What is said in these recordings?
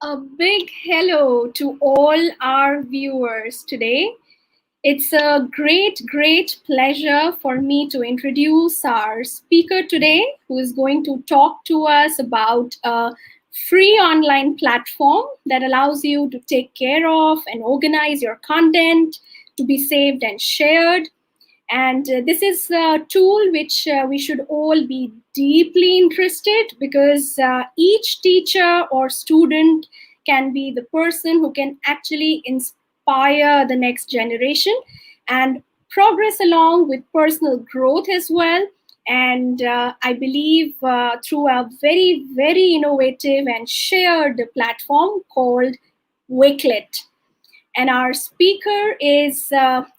A big hello to all our viewers today. It's a great pleasure for me to introduce our speaker today, who is going to talk to us about a free online platform that allows you to take care of and organize your content to be saved and shared. And this is a tool which we should all be deeply interested, because each teacher or student can be the person who can actually inspire the next generation and progress along with personal growth as well. And I believe through a very innovative and shared platform called Wakelet. And our speaker is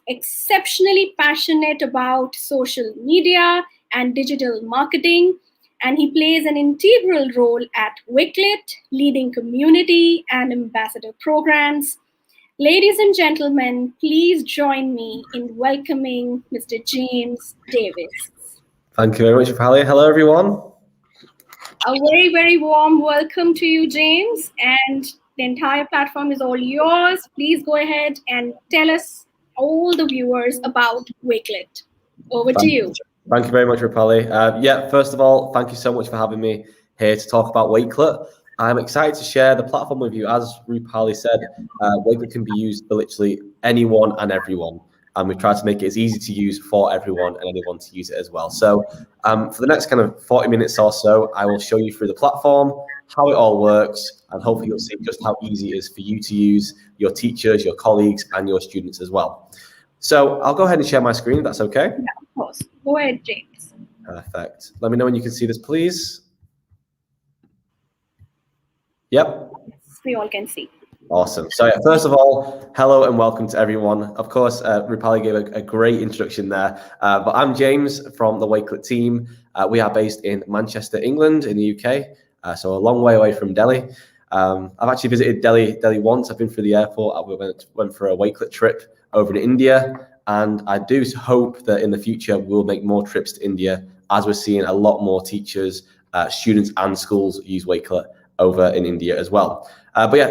exceptionally passionate about social media and digital marketing. And he plays an integral role at Wakelet, leading community and ambassador programs. Ladies and gentlemen, please join me in welcoming Mr. James Davis. Thank you very much, Rupali. Hello, everyone. A very warm welcome to you, James. And the entire platform is all yours. Please go ahead and tell us, all the viewers, about Wakelet. Over to you. Thank you very much, Rupali. First of all, thank you so much for having me here to talk about Wakelet. I'm excited to share the platform with you. As Rupali said, Wakelet can be used for literally anyone and everyone. And we've tried to make it as easy to use for everyone and anyone to use it as well. So for the next kind of 40 minutes or so, I will show you through the platform, how it all works, and hopefully you'll see just how easy it is for you to use, your teachers, your colleagues, and your students as well. So I'll go ahead and share my screen, if that's okay. Yeah, of course. Go ahead, James. Perfect. Let me know when you can see this, please. Yep. Yes, we all can see. Awesome. So first of all, hello and welcome to everyone. Of course, Rupali gave a great introduction there, but I'm James from the Wakelet team. We are based in Manchester, England, in the UK, so a long way away from Delhi. I've actually visited Delhi once. I've been through the airport. I went for a Wakelet trip over to India, and I do hope that in the future we'll make more trips to India, as we're seeing a lot more teachers, students and schools use Wakelet over in India as well.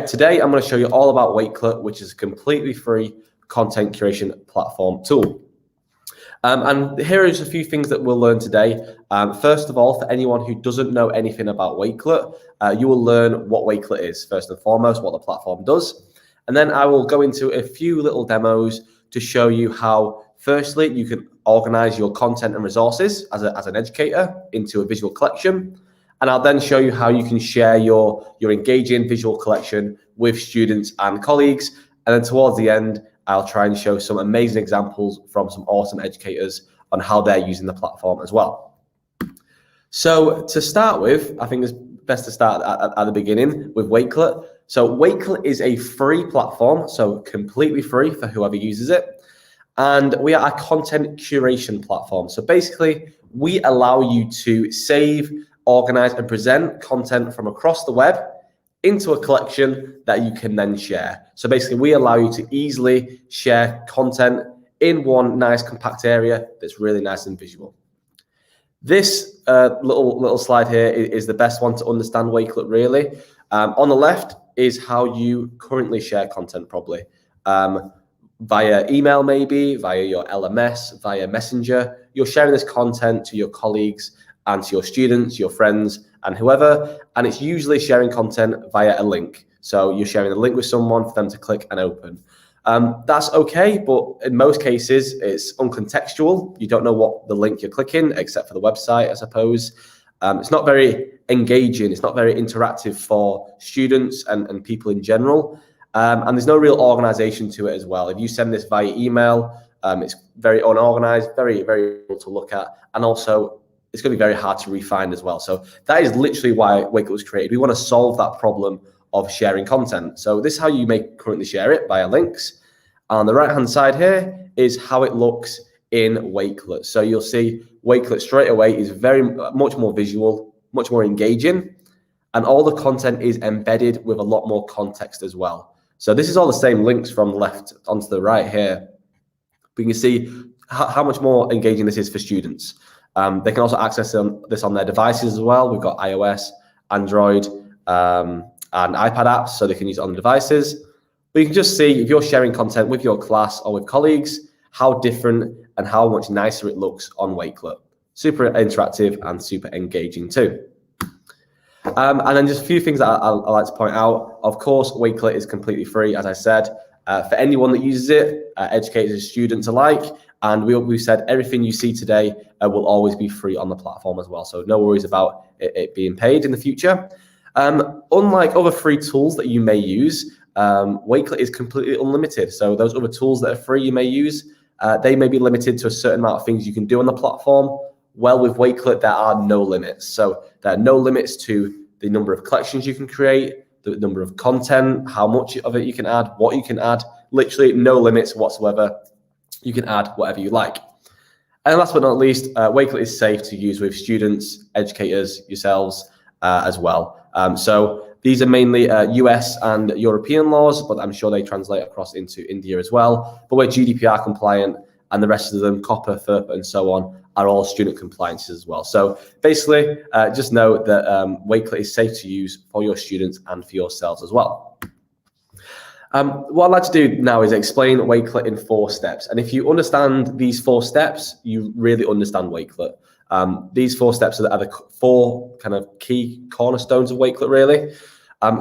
Today I'm going to show you all about Wakelet, which is a completely free content curation platform tool. And here is a few things that we'll learn today. First of all, for anyone who doesn't know anything about Wakelet, you will learn what Wakelet is, first and foremost, what the platform does. And then I will go into a few little demos to show you how, firstly, you can organize your content and resources as an educator into a visual collection. And I'll then show you how you can share your engaging visual collection with students and colleagues. And then towards the end, I'll try and show some amazing examples from some awesome educators on how they're using the platform as well. So to start with, I think it's best to start at the beginning with Wakelet. So Wakelet is a free platform, so completely free for whoever uses it. And we are a content curation platform. So basically, we allow you to save, organize, and present content from across the web into a collection that you can then share. So basically, we allow you to easily share content in one nice compact area that's really nice and visual. This little slide here is the best one to understand Wakelet, really. On the left is how you currently share content, probably. Via email, maybe, via your LMS, via Messenger. You're sharing this content to your colleagues and to your students, your friends, and whoever. And it's usually sharing content via a link. So you're sharing a link with someone for them to click and open. That's okay, but in most cases, it's uncontextual. You don't know what the link you're clicking, except for the website, I suppose. It's not very engaging. It's not very interactive for students and people in general. And there's no real organization to it as well. If you send this via email, it's very unorganized, very difficult to look at. And also, it's going to be very hard to refine as well. So that is literally why Wakelet was created. We want to solve that problem of sharing content. So this is how you may currently share it via links. On the right-hand side here is how it looks in Wakelet. So you'll see Wakelet straight away is much more visual, much more engaging, and all the content is embedded with a lot more context as well. So this is all the same links from left onto the right here. But you can see how much more engaging this is for students. They can also access this on their devices as well. We've got iOS, Android, and iPad apps so they can use it on the devices. But you can just see if you're sharing content with your class or with colleagues, how different and how much nicer it looks on Wakelet. Super interactive and super engaging too. And then just a few things that I like to point out. Of course, Wakelet is completely free, as I said, for anyone that uses it, educators, students alike. And we've said everything you see today will always be free on the platform as well. So no worries about it being paid in the future. Unlike other free tools that you may use, Wakelet is completely unlimited. So those other tools that are free you may use, they may be limited to a certain amount of things you can do on the platform. Well, with Wakelet, there are no limits. So there are no limits to the number of collections you can create, the number of content, how much of it you can add, what you can add, literally no limits whatsoever. You can add whatever you like. And last but not least, Wakelet is safe to use with students, educators, yourselves as well. So these are mainly US and European laws, but I'm sure they translate across into India as well. But we're GDPR compliant, and the rest of them, COPPA, FERPA, and so on, are all student compliances as well. So basically, just know that Wakelet is safe to use for your students and for yourselves as well. What I'd like to do now is explain Wakelet in 4 steps. And if you understand these 4 steps, you really understand Wakelet. These 4 steps are the 4 kind of key cornerstones of Wakelet, really.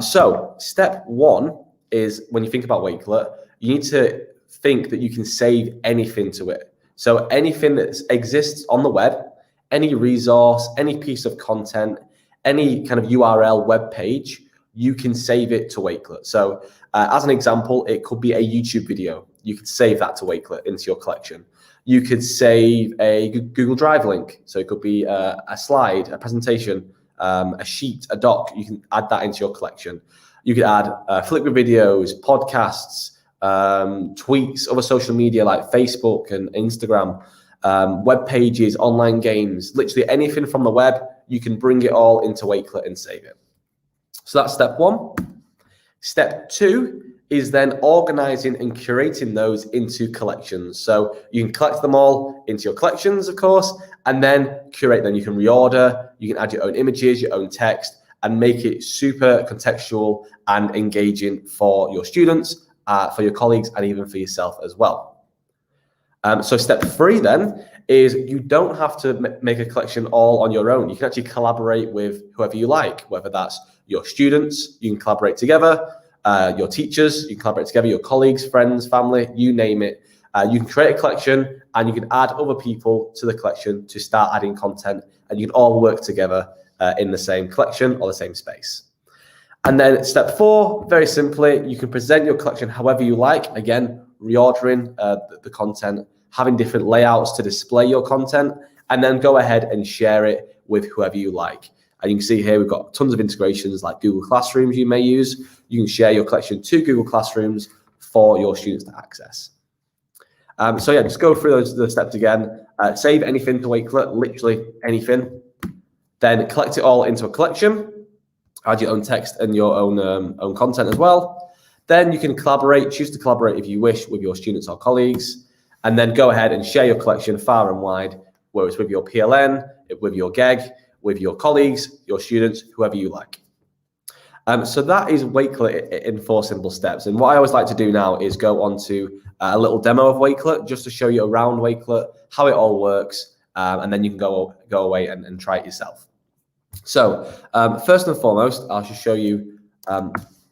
So step 1 is when you think about Wakelet, you need to think that you can save anything to it. So anything that exists on the web, any resource, any piece of content, any kind of URL web page, you can save it to Wakelet. So as an example, it could be a YouTube video. You could save that to Wakelet into your collection. You could save a Google Drive link. So it could be a slide, a presentation, a sheet, a doc. You can add that into your collection. You could add Flickr videos, podcasts, tweets, other social media like Facebook and Instagram, web pages, online games, literally anything from the web, you can bring it all into Wakelet and save it. So that's step 1. Step 2 is then organizing and curating those into collections. So you can collect them all into your collections, of course, and then curate them. You can reorder, you can add your own images, your own text, and make it super contextual and engaging for your students, for your colleagues, and even for yourself as well. So step 3 then is you don't have to make a collection all on your own. You can actually collaborate with whoever you like, whether that's your students, you can collaborate together, your teachers, you can collaborate together, your colleagues, friends, family, you name it. You can create a collection and you can add other people to the collection to start adding content, and you can all work together in the same collection or the same space. And then step 4, very simply, you can present your collection however you like. Again, reordering the content, having different layouts to display your content, and then go ahead and share it with whoever you like. And you can see here, we've got tons of integrations like Google Classrooms you may use. You can share your collection to Google Classrooms for your students to access. So yeah, just go through those steps again. Save anything to Wakelet, literally anything. Then collect it all into a collection. Add your own text and your own content as well. Then you can collaborate, choose to collaborate if you wish with your students or colleagues, and then go ahead and share your collection far and wide, whether it's with your PLN, with your GEG, with your colleagues, your students, whoever you like. So that is Wakelet in 4 simple steps. And what I always like to do now is go on to a little demo of Wakelet, just to show you around Wakelet, how it all works, and then you can go away and try it yourself. So first and foremost, I'll just show you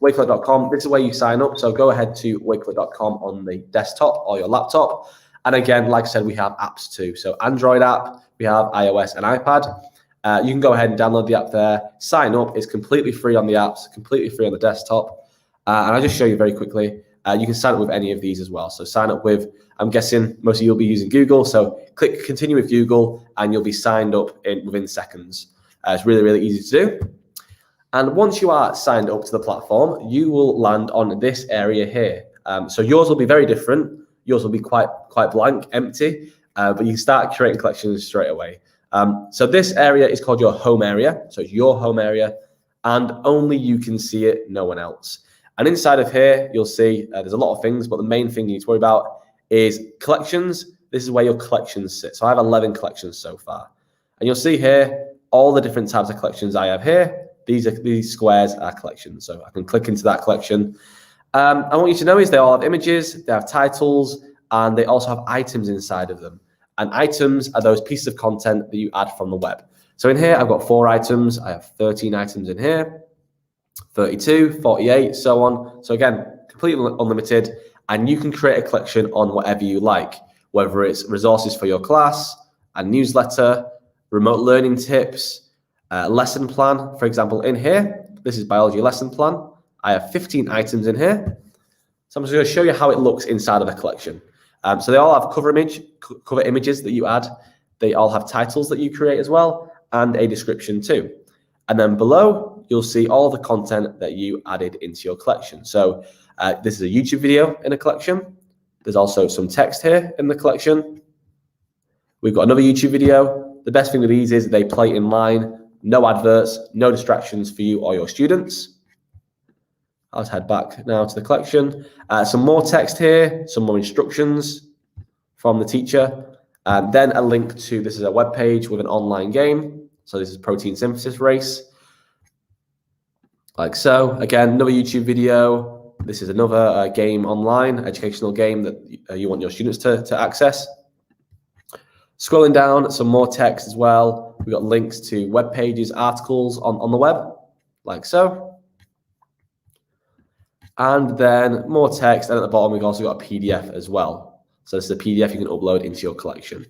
wakelet.com. This is where you sign up. So go ahead to wakelet.com on the desktop or your laptop. And again, like I said, we have apps too. So Android app, we have iOS and iPad. You can go ahead and download the app there, sign up. It's completely free on the apps, completely free on the desktop. And I'll just show you very quickly. You can sign up with any of these as well. So sign up with, I'm guessing most of you will be using Google. So click continue with Google and you'll be signed up within seconds. It's really, really easy to do. And once you are signed up to the platform, you will land on this area here. So yours will be very different. Yours will be quite blank, empty, but you can start creating collections straight away. So this area is called your home area. So it's your home area and only you can see it, no one else. And inside of here, you'll see there's a lot of things, but the main thing you need to worry about is collections. This is where your collections sit. So I have 11 collections so far. And you'll see here all the different types of collections I have here. these squares are collections. So I can click into that collection. I want you to know is they all have images, they have titles, and they also have items inside of them. And items are those pieces of content that you add from the web. So in here, I've got 4 items. I have 13 items in here, 32, 48, so on. So again, completely unlimited. And you can create a collection on whatever you like, whether it's resources for your class, a newsletter, remote learning tips, lesson plan. For example, in here, this is biology lesson plan. I have 15 items in here. So I'm just going to show you how it looks inside of the collection. So they all have cover images that you add. They all have titles that you create as well, and a description too. And then below, you'll see all the content that you added into your collection. So this is a YouTube video in a collection. There's also some text here in the collection. We've got another YouTube video. The best thing with these is they play in line, no adverts, no distractions for you or your students. I'll just head back now to the collection. Some more text here, some more instructions from the teacher. Then a link to, this is a web page with an online game. So this is protein synthesis race. Like so. Again, another YouTube video. This is another game online, educational game that you want your students to access. Scrolling down, some more text as well. We've got links to web pages, articles on the web, like so. And then more text, and at the bottom we've also got a PDF as well. So this is a PDF you can upload into your collection.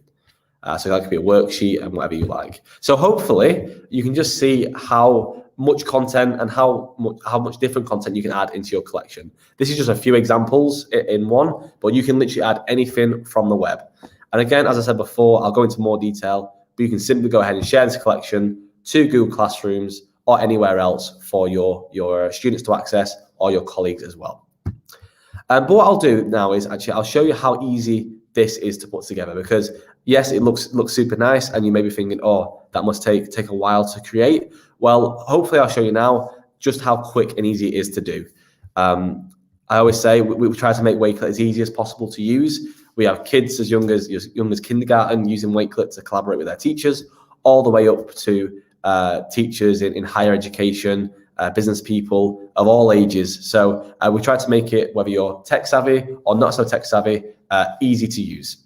So that could be a worksheet and whatever you like. So hopefully you can just see how much content and how much different content you can add into your collection. This is just a few examples in one, but you can literally add anything from the web. And again, as I said before, I'll go into more detail, but you can simply go ahead and share this collection to Google Classrooms or anywhere else for your students to access, or your colleagues as well. But what I'll do now is actually I'll show you how easy this is to put together, because yes, it looks super nice, and you may be thinking, oh, that must take a while to create. Well, hopefully I'll show you now just how quick and easy it is to do. I always say we try to make Wakelet as easy as possible to use. We have kids as young as kindergarten using Wakelet to collaborate with their teachers, all the way up to teachers in higher education, business people of all ages. So we try to make it, whether you're tech savvy or not so tech savvy, easy to use.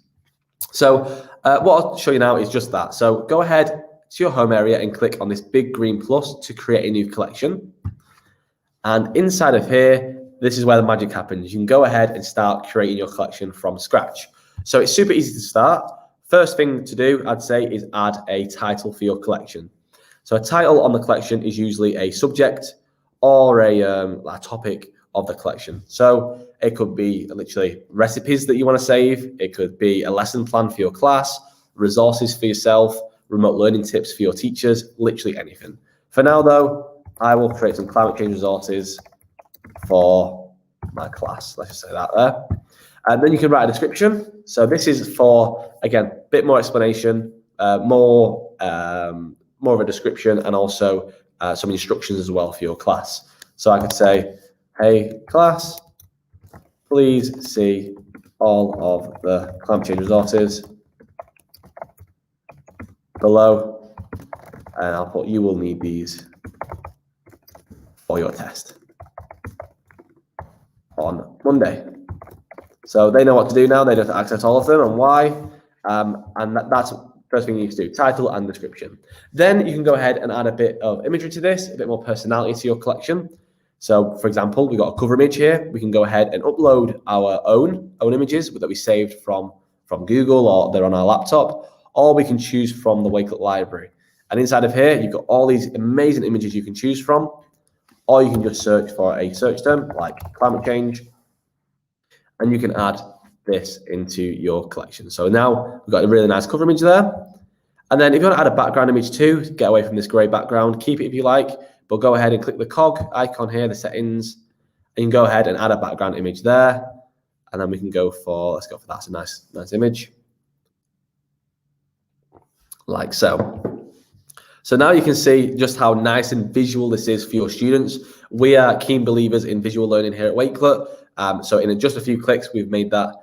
So what I'll show you now is just that. So go ahead to your home area and click on this big green plus to create a new collection. And inside of here, this is where the magic happens. You can go ahead and start creating your collection from scratch. So it's super easy to start. First thing to do, I'd say, is add a title for your collection. So a title on the collection is usually a subject or a topic of the collection. So it could be literally recipes that you want to save. It could be a lesson plan for your class, resources for yourself, remote learning tips for your teachers, literally anything. For now, though, I will create some climate change resources for my class. Let's just say that there. And then you can write a description. So this is for, again, a bit more explanation, more of a description, and also some instructions as well for your class. So I could say, hey class, please see all of the climate change resources below, and I'll put, you will need these for your test on Monday. So they know what to do now. They know to access all of them and why. And that's first thing you need to do, title and description. Then you can go ahead and add a bit of imagery to this, a bit more personality to your collection. So for example, we've got a cover image here. We can go ahead and upload our own images that we saved from Google, or they're on our laptop, or we can choose from the Wakelet library. And inside of here, you've got all these amazing images you can choose from, or you can just search for a search term like climate change, and you can add this into your collection. So now we've got a really nice cover image there. And then if you want to add a background image too, get away from this gray background, keep it if you like, but go ahead and click the cog icon here, the settings, and you can go ahead and add a background image there. And then we can go for, let's go for that. It's a nice image. Like so. So now you can see just how nice and visual this is for your students. We are keen believers in visual learning here at Wakelet. So in just a few clicks, we've made that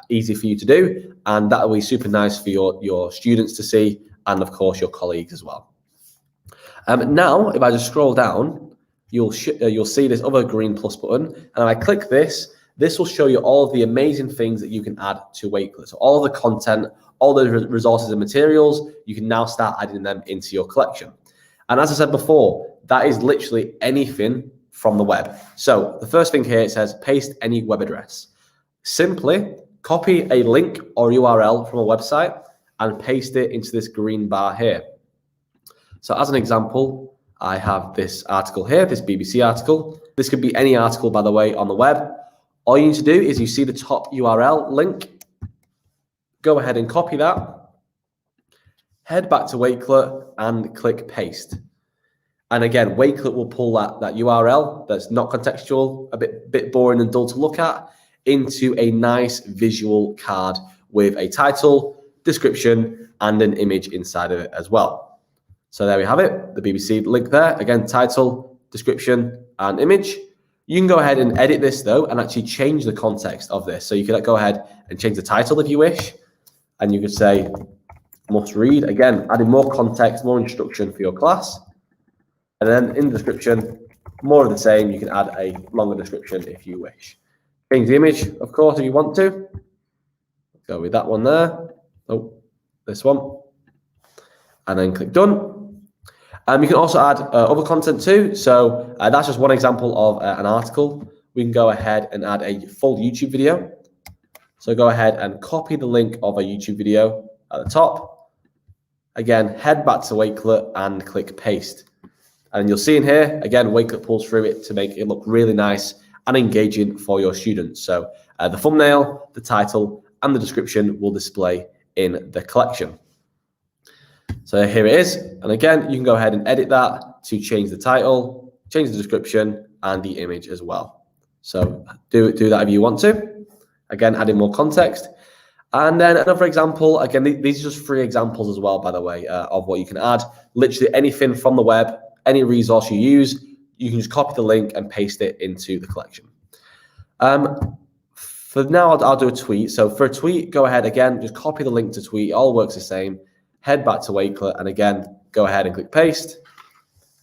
easy for you to do, and that will be super nice for your students to see, and of course your colleagues as well. Now, if I just scroll down, you'll see this other green plus button, and if I click this, this will show you all of the amazing things that you can add to Wakelet. So all of the content, all the resources and materials, you can now start adding them into your collection. And as I said before, that is literally anything from the web. So the first thing here, it says paste any web address. Simply copy a link or URL from a website and paste it into this green bar here. So as an example, I have this article here, this BBC article. This could be any article, by the way, on the web. All you need to do is you see the top URL link, go ahead and copy that, head back to Wakelet and click paste. And again, Wakelet will pull that URL that's not contextual, a bit boring and dull to look at, into a nice visual card with a title, description, and an image inside of it as well. So there we have it, the BBC link there. Again, title, description, and image. You can go ahead and edit this though, and actually change the context of this. So you can go ahead and change the title if you wish. And you could say, must read. Again, adding more context, more instruction for your class. And then in the description, more of the same. You can add a longer description if you wish. Change the image, of course, if you want to. Go with that one there. Oh, this one. And then click done. You can also add other content too. So that's just one example of an article. We can go ahead and add a full YouTube video. So go ahead and copy the link of a YouTube video at the top. Again, head back to Wakelet and click paste. And you'll see in here, again, Wakelet pulls through it to make it look really nice and engaging for your students. So the thumbnail, the title, and the description will display in the collection. So here it is. And again, you can go ahead and edit that to change the title, change the description, and the image as well. So do that if you want to. Again, adding more context. And then another example, again, these are just 3 examples as well, by the way, of what you can add. Literally anything from the web, any resource you use, you can just copy the link and paste it into the collection. For now, I'll do a tweet. So for a tweet, go ahead again, just copy the link to tweet. It all works the same. Head back to Wakelet and again, go ahead and click paste.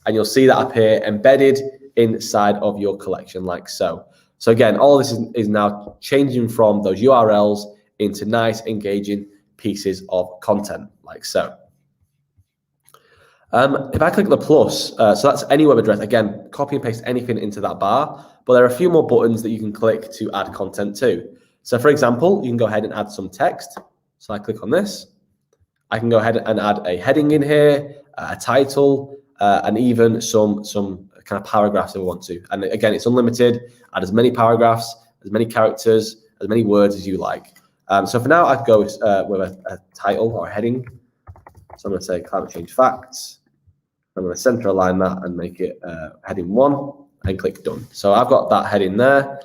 And you'll see that appear embedded inside of your collection like so. So again, all this is now changing from those URLs into nice, engaging pieces of content like so. If I click the plus, so that's any web address, again, copy and paste anything into that bar, but there are a few more buttons that you can click to add content to. So for example, you can go ahead and add some text. So I click on this. I can go ahead and add a heading in here, a title, and even some kind of paragraphs if I want to. And again, it's unlimited. Add as many paragraphs, as many characters, as many words as you like. So for now, I'd go with a title or a heading. So I'm going to say climate change facts. I'm going to center align that and make it heading 1 and click done. So I've got that heading there.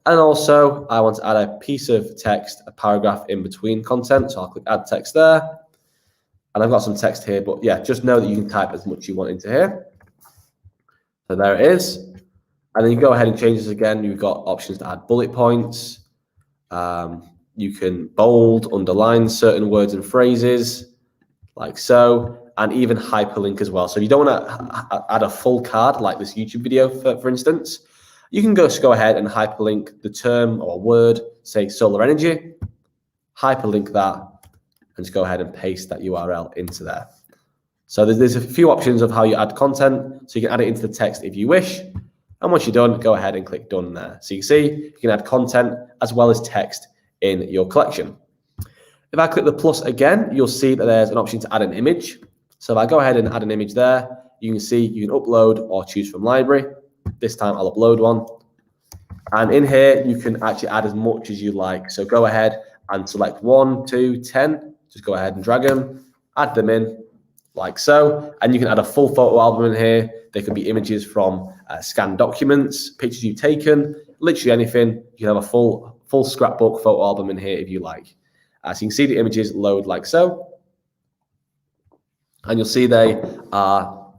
And also I want to add a piece of text, a paragraph in between content. So I'll click add text there. And I've got some text here, but yeah, just know that you can type as much as you want into here. So there it is. And then you go ahead and change this again. You've got options to add bullet points. You can bold, underline certain words and phrases like so. And even hyperlink as well. So if you don't want to add a full card like this YouTube video, for instance, you can just go ahead and hyperlink the term or word, say solar energy, hyperlink that, and just go ahead and paste that URL into there. So there's a few options of how you add content. So you can add it into the text if you wish. And once you're done, go ahead and click done there. So you can see you can add content as well as text in your collection. If I click the plus again, you'll see that there's an option to add an image. So if I go ahead and add an image there, you can see you can upload or choose from library. This time I'll upload one. And in here, you can actually add as much as you like. So go ahead and select 1, 2, 10. Just go ahead and drag them, add them in like so. And you can add a full photo album in here. There can be images from scanned documents, pictures you've taken, literally anything. You can have a full scrapbook photo album in here if you like. So you can see the images load like so. And you'll see they are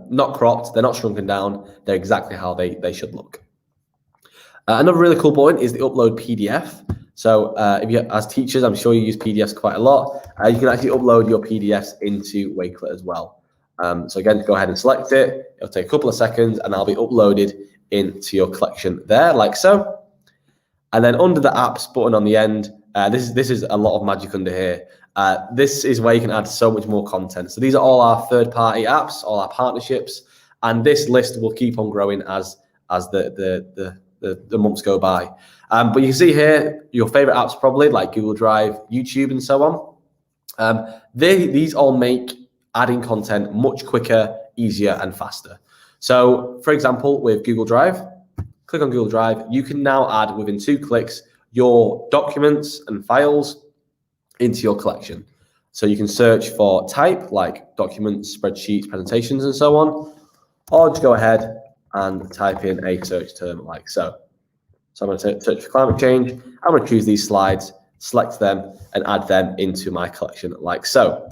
not cropped, they're not shrunken down, they're exactly how they should look. Another really cool button is the upload PDF. So if you, as teachers, I'm sure you use PDFs quite a lot. You can actually upload your PDFs into Wakelet as well. So again, go ahead and select it. It'll take a couple of seconds and that'll be uploaded into your collection there, like so. And then under the apps button on the end, this is a lot of magic under here. This is where you can add so much more content. So these are all our third-party apps, all our partnerships, and this list will keep on growing as the months go by. But you can see here your favorite apps probably like Google Drive, YouTube, and so on. These all make adding content much quicker, easier, and faster. So for example, with Google Drive, click on Google Drive, you can now add within 2 clicks your documents and files into your collection. So you can search for type like documents, spreadsheets, presentations, and so on, or just go ahead and type in a search term like so. So I'm going to search for climate change. I'm going to choose these slides, select them, and add them into my collection like so.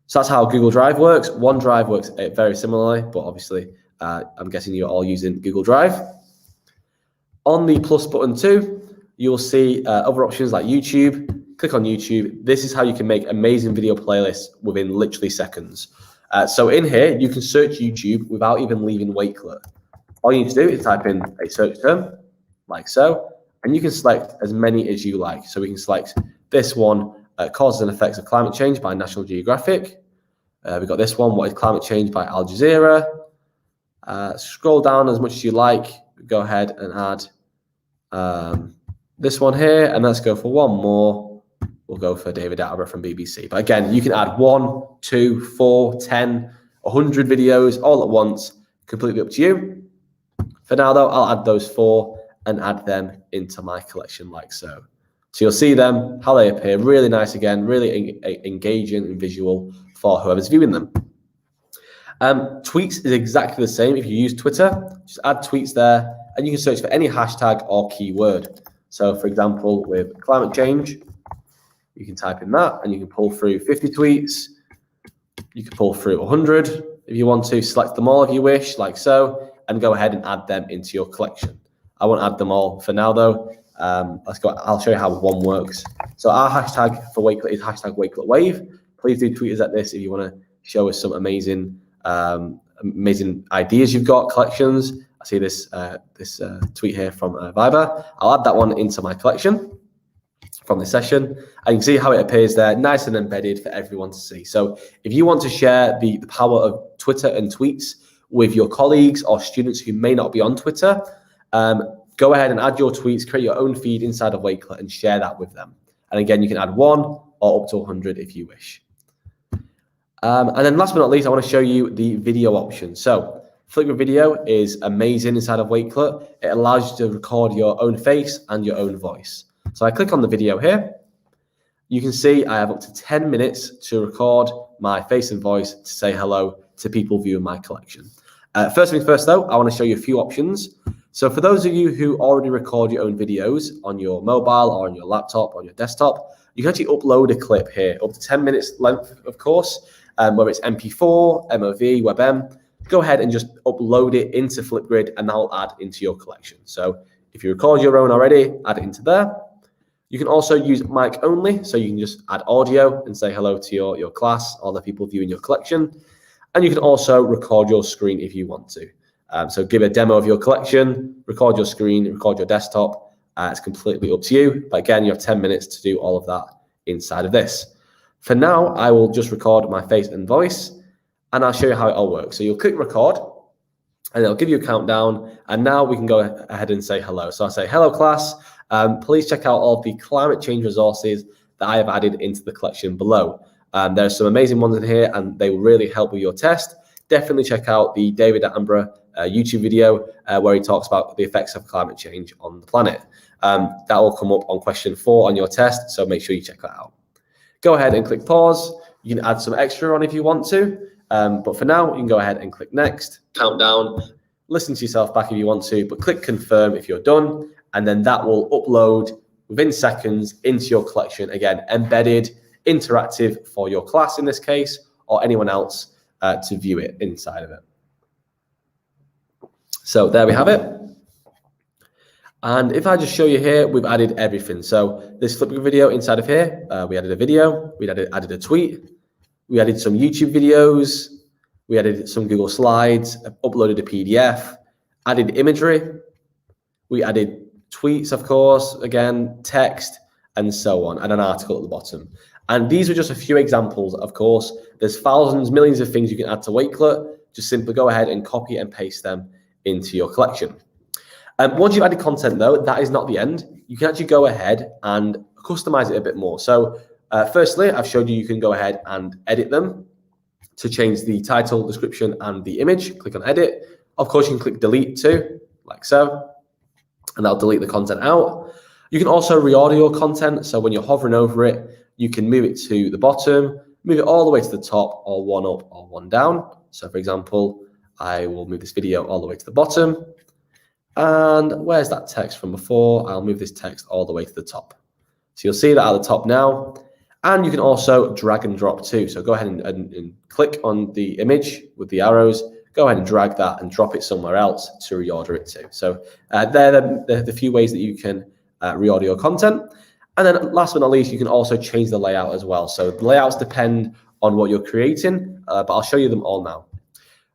So that's how Google Drive works. OneDrive works very similarly, but obviously I'm guessing you're all using Google Drive. On the plus button too, you'll see other options like YouTube. Click on YouTube. This is how you can make amazing video playlists within literally seconds. So in here, you can search YouTube without even leaving Wakelet. All you need to do is type in a search term, like so, and you can select as many as you like. So we can select this one, Causes and Effects of Climate Change by National Geographic. We've got this one, What is Climate Change by Al Jazeera. Scroll down as much as you like. Go ahead and add this one here, and let's go for one more. We'll go for David Attenborough from BBC. But again, you can add 1, 2, 4, 10, 100 videos all at once, completely up to you. For now though, I'll add those 4 and add them into my collection like so. So you'll see them, how they appear, really nice again, really engaging and visual for whoever's viewing them. Tweets is exactly the same. If you use Twitter, just add tweets there, and you can search for any hashtag or keyword. So for example, with climate change, you can type in that and you can pull through 50 tweets. You can pull through 100 if you want to, select them all if you wish, like so, and go ahead and add them into your collection. I won't add them all for now though. Let's go. I'll show you how one works. So our hashtag for Wakelet is hashtag Wakelet Wave. Please do tweet us at this if you want to show us some amazing ideas you've got, collections. I see this tweet here from Viber. I'll add that one into my collection from this session. And you can see how it appears there, nice and embedded for everyone to see. So if you want to share the power of Twitter and tweets with your colleagues or students who may not be on Twitter, go ahead and add your tweets, create your own feed inside of Wakelet and share that with them. And again, you can add 1 or up to 100 if you wish. And then last but not least, I want to show you the video option. So Flipgrid Video is amazing inside of Wakelet. It allows you to record your own face and your own voice. So I click on the video here. You can see I have up to 10 minutes to record my face and voice to say hello to people viewing my collection. First things first though, I want to show you a few options. So for those of you who already record your own videos on your mobile or on your laptop or your desktop, you can actually upload a clip here, up to 10 minutes length, of course, whether it's MP4, MOV, WebM. Go ahead and just upload it into Flipgrid and that'll add into your collection. So if you record your own already, add it into there. You can also use mic only, so you can just add audio and say hello to your class or the people viewing your collection. And you can also record your screen if you want to. So give a demo of your collection, record your screen, record your desktop. It's completely up to you. But again, you have 10 minutes to do all of that inside of this. For now, I will just record my face and voice, and I'll show you how it all works. So you'll click record, and it'll give you a countdown. And now we can go ahead and say hello. So I'll say, hello class. Please check out all the climate change resources that I have added into the collection below. There's some amazing ones in here, and they will really help with your test. Definitely check out the David Attenborough YouTube video where he talks about the effects of climate change on the planet. That will come up on question 4 on your test, so make sure you check that out. Go ahead and click pause. You can add some extra on if you want to, but for now, you can go ahead and click next, countdown, listen to yourself back if you want to, but click confirm if you're done, and then that will upload within seconds into your collection. Again, embedded, interactive for your class in this case, or anyone else to view it inside of it. So there we have it. And if I just show you here, we've added everything. So this Flipgrid video inside of here, we added a video, we added a tweet, we added some YouTube videos, We added some Google Slides, uploaded a PDF, added imagery. We added tweets, of course, again, text, and so on, and an article at the bottom. And these are just a few examples, of course. There's thousands, millions of things you can add to Wakelet. Just simply go ahead and copy and paste them into your collection. Once you've added content, though, that is not the end. You can actually go ahead and customize it a bit more. So firstly, I've showed you can go ahead and edit them to change the title, description, and the image. Click on edit. Of course, you can click delete too, like so, and that'll delete the content out. You can also reorder your content. So when you're hovering over it, you can move it to the bottom, move it all the way to the top, or one up or one down. So for example, I will move this video all the way to the bottom. And where's that text from before? I'll move this text all the way to the top. So you'll see that at the top now. And you can also drag and drop too. So go ahead and click on the image with the arrows, go ahead and drag that and drop it somewhere else to reorder it to. So they're the few ways that you can reorder your content. And then last but not least, you can also change the layout as well. So the layouts depend on what you're creating, but I'll show you them all now.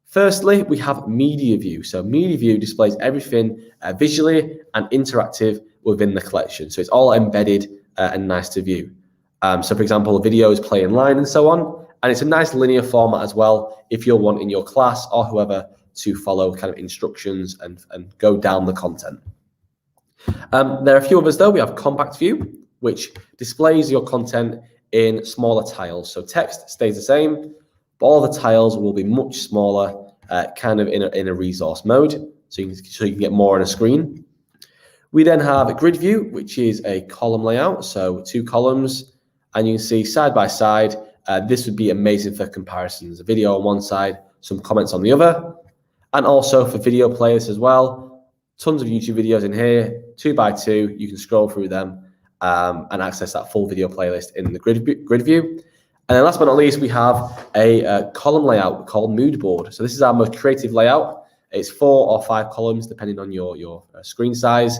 Firstly, we have media view. So media view displays everything visually and interactive within the collection. So it's all embedded and nice to view. So for example, videos play in line and so on. And it's a nice linear format as well if you're wanting your class or whoever to follow kind of instructions and go down the content. There are a few others though. We have compact view, which displays your content in smaller tiles. So text stays the same, but all the tiles will be much smaller, kind of in a resource mode, so you can get more on a screen. We then have a grid view, which is a column layout, so 2 columns, and you can see side by side. This would be amazing for comparisons, a video on one side, some comments on the other, and also for video players as well. Tons of YouTube videos in here, 2 by 2, you can scroll through them and access that full video playlist in the grid view. And then last but not least, we have a column layout called mood board. So this is our most creative layout. It's 4 or 5 columns, depending on your screen size.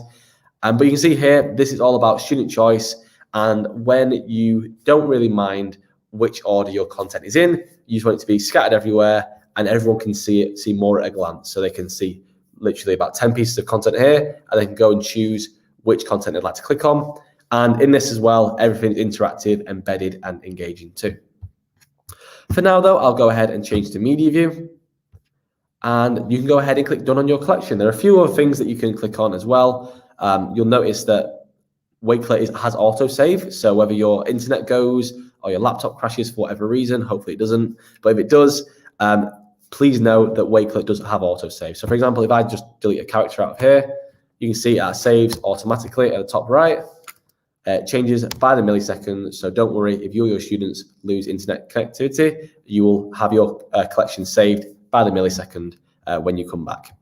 But you can see here, this is all about student choice. And when you don't really mind which order your content is in, you just want it to be scattered everywhere and everyone can see more at a glance. So they can see literally about 10 pieces of content here, and they can go and choose which content they'd like to click on. And in this as well, everything's interactive, embedded, and engaging too. For now though, I'll go ahead and change to media view. And you can go ahead and click done on your collection. There are a few other things that you can click on as well. You'll notice that Wakelet has autosave. So whether your internet goes or your laptop crashes for whatever reason, hopefully it doesn't, but if it does, please know that Wakelet does have autosave. So for example, if I just delete a character out of here, you can see it saves automatically at the top right. It changes by the millisecond, so don't worry if you or your students lose internet connectivity, you will have your collection saved by the millisecond when you come back.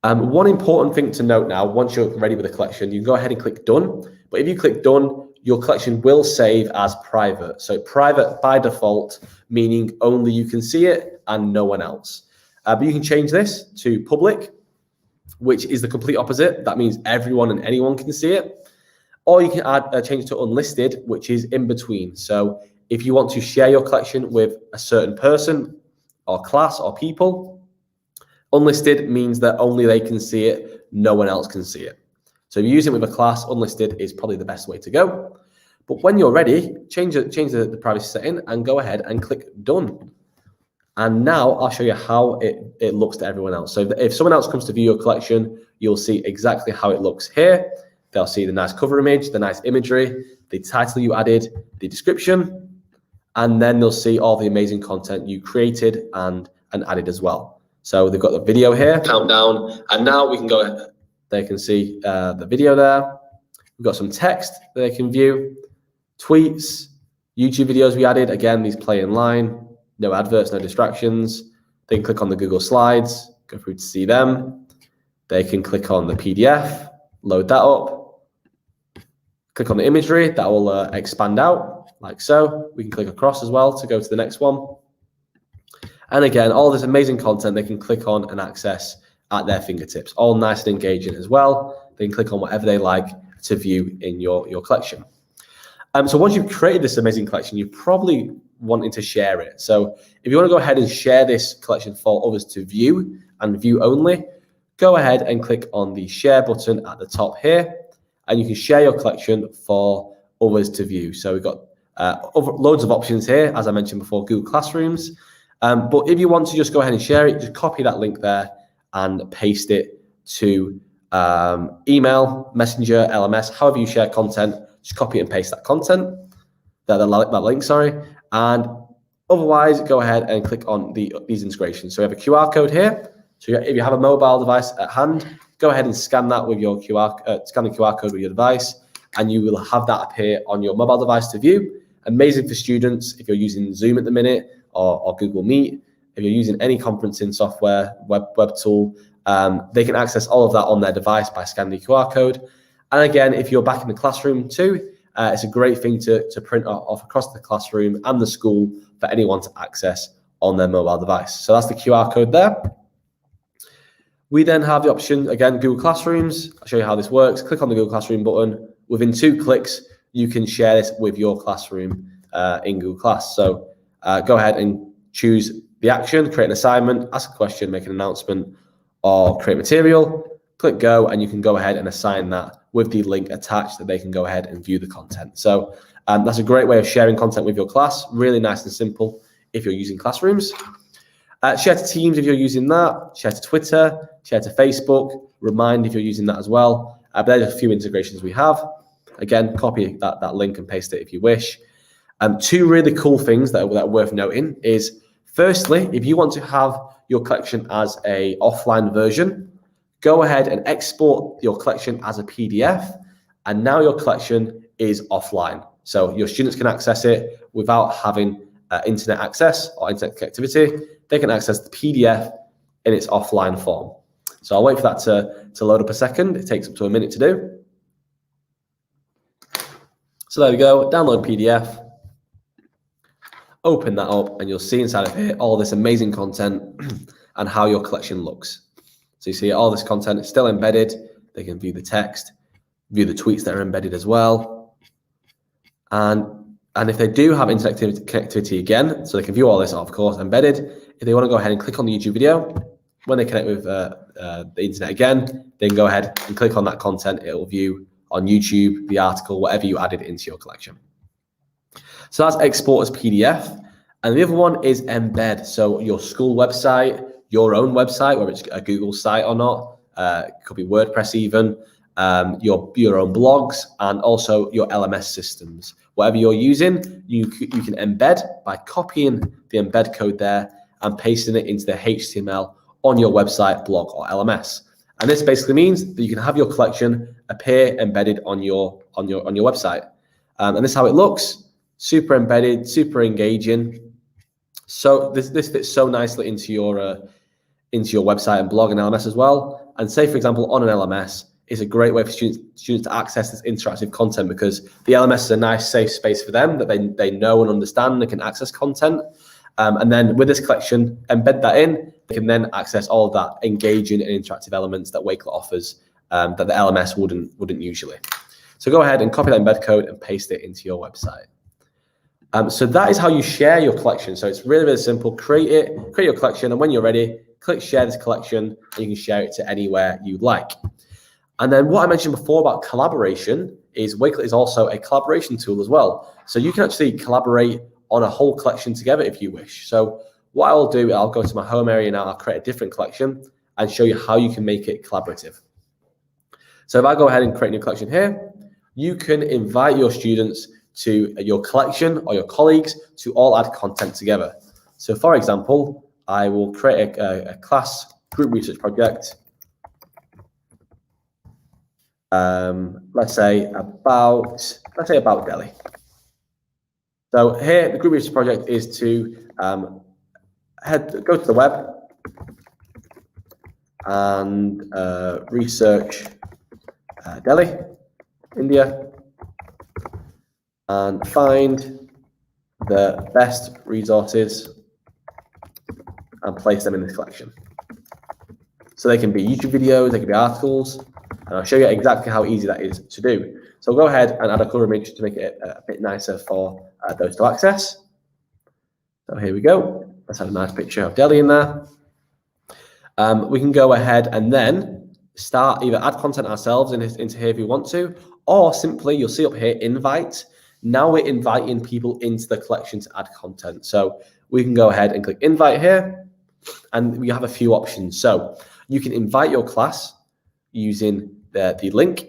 One important thing to note now, once you're ready with the collection, you can go ahead and click done. But if you click done, your collection will save as private. So private by default, meaning only you can see it and no one else. But you can change this to public, which is the complete opposite. That means everyone and anyone can see it. Or you can change to unlisted, which is in between. So if you want to share your collection with a certain person or class or people, unlisted means that only they can see it, no one else can see it. So if you use it with a class, unlisted is probably the best way to go. But when you're ready, change the privacy setting and go ahead and click done. And now I'll show you how it looks to everyone else. So if someone else comes to view your collection, you'll see exactly how it looks here. They'll see the nice cover image, the nice imagery, the title you added, the description, and then they'll see all the amazing content you created and added as well. So they've got the video here, countdown, and now we can go ahead. They can see the video there. We've got some text that they can view, tweets, YouTube videos we added. Again, these play in line, no adverts, no distractions. They can click on the Google Slides, go through to see them. They can click on the PDF, load that up. Click on the imagery, that will expand out like so. We can click across as well to go to the next one. And again, all this amazing content they can click on and access at their fingertips, all nice and engaging as well. They can click on whatever they like to view in your collection. So once you've created this amazing collection, you've probably wanting to share it. So if you want to go ahead and share this collection for others to view and view only, go ahead and click on the share button at the top here, and you can share your collection for others to view. So we've got loads of options here, as I mentioned before, Google Classrooms. But if you want to just go ahead and share it, just copy that link there and paste it to email, Messenger, LMS, however you share content. Just copy and paste that content, that link, sorry. And otherwise, go ahead and click on these integrations. So we have a QR code here. So if you have a mobile device at hand, go ahead and scan that with your scan the QR code with your device, and you will have that appear on your mobile device to view. Amazing for students if you're using Zoom at the minute or Google Meet. If you're using any conferencing software, web tool, they can access all of that on their device by scanning the QR code. And again, if you're back in the classroom too, it's a great thing to print off across the classroom and the school for anyone to access on their mobile device. So that's the QR code there. We then have the option, again, Google Classrooms. I'll show you how this works. Click on the Google Classroom button. Within 2 clicks, you can share this with your classroom in Google Class. So go ahead and choose the action, create an assignment, ask a question, make an announcement, or create material. Click go, and you can go ahead and assign that with the link attached that they can go ahead and view the content. So that's a great way of sharing content with your class. Really nice and simple if you're using Classrooms. Share to Teams if you're using that. Share to Twitter. Share to Facebook. Remind if you're using that as well. But there's a few integrations we have. Again, copy that link and paste it if you wish. 2 really cool things that are worth noting is, firstly, if you want to have your collection as a offline version, go ahead and export your collection as a PDF, and now your collection is offline. So your students can access it without having internet access or internet connectivity. They can access the PDF in its offline form. So I'll wait for that to load up a second. It takes up to a minute to do. So there we go, download PDF. Open that up, and you'll see inside of here all this amazing content and how your collection looks. So you see all this content is still embedded. They can view the text, view the tweets that are embedded as well. And if they do have internet connectivity again, so they can view all this, of course, embedded. If they want to go ahead and click on the YouTube video, when they connect with the internet again, they can go ahead and click on that content. It will view on YouTube, the article, whatever you added into your collection. So that's export as PDF. And the other one is embed. So your school website, your own website, whether it's a Google site or not, it could be WordPress even, your own blogs, and also your LMS systems. Whatever you're using, you can embed by copying the embed code there and pasting it into the HTML on your website, blog, or LMS. And this basically means that you can have your collection appear embedded on your website. And this is how it looks. Super embedded, super engaging. So this fits so nicely into your website and blog and LMS as well. And say, for example, on an LMS, it's a great way for students to access this interactive content, because the LMS is a nice, safe space for them that they know and understand and can access content. And then with this collection, embed that in, they can then access all of that engaging and interactive elements that Wakelet offers that the LMS wouldn't usually. So go ahead and copy that embed code and paste it into your website. So that is how you share your collection. So it's really, really simple. Create your collection, and when you're ready, click share this collection, and you can share it to anywhere you'd like. And then what I mentioned before about collaboration is Wakelet is also a collaboration tool as well. So you can actually collaborate on a whole collection together if you wish. So what I'll do, I'll go to my home area now, I'll create a different collection and show you how you can make it collaborative. So if I go ahead and create a new collection here, you can invite your students to your collection or your colleagues to all add content together. So for example, I will create a class group research project. Let's say about Delhi. So here, the group research project is to go to the web and research Delhi, India, and find the best resources and place them in this collection. So they can be YouTube videos, they can be articles, and I'll show you exactly how easy that is to do. So go ahead and add a color image to make it a bit nicer for those to access. So here we go. Let's have a nice picture of Delhi in there. We can go ahead and then start either add content ourselves into here if we want to, or simply you'll see up here, invite. Now we're inviting people into the collection to add content. So we can go ahead and click invite here, and we have a few options. So you can invite your class using the link,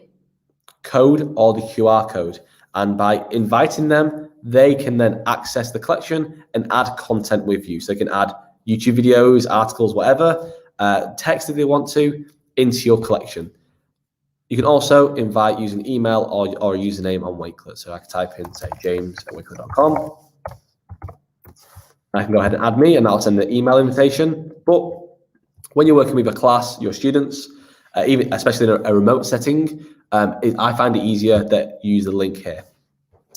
code, or the QR code. And by inviting them, they can then access the collection and add content with you. So they can add YouTube videos, articles, whatever, text if they want to, into your collection. You can also invite using email or a username on Wakelet. So I can type in, say, james@wakelet.com. I can go ahead and add me, and I'll send the email invitation. But when you're working with a class, your students, even especially in a remote setting, I find it easier that you use the link here.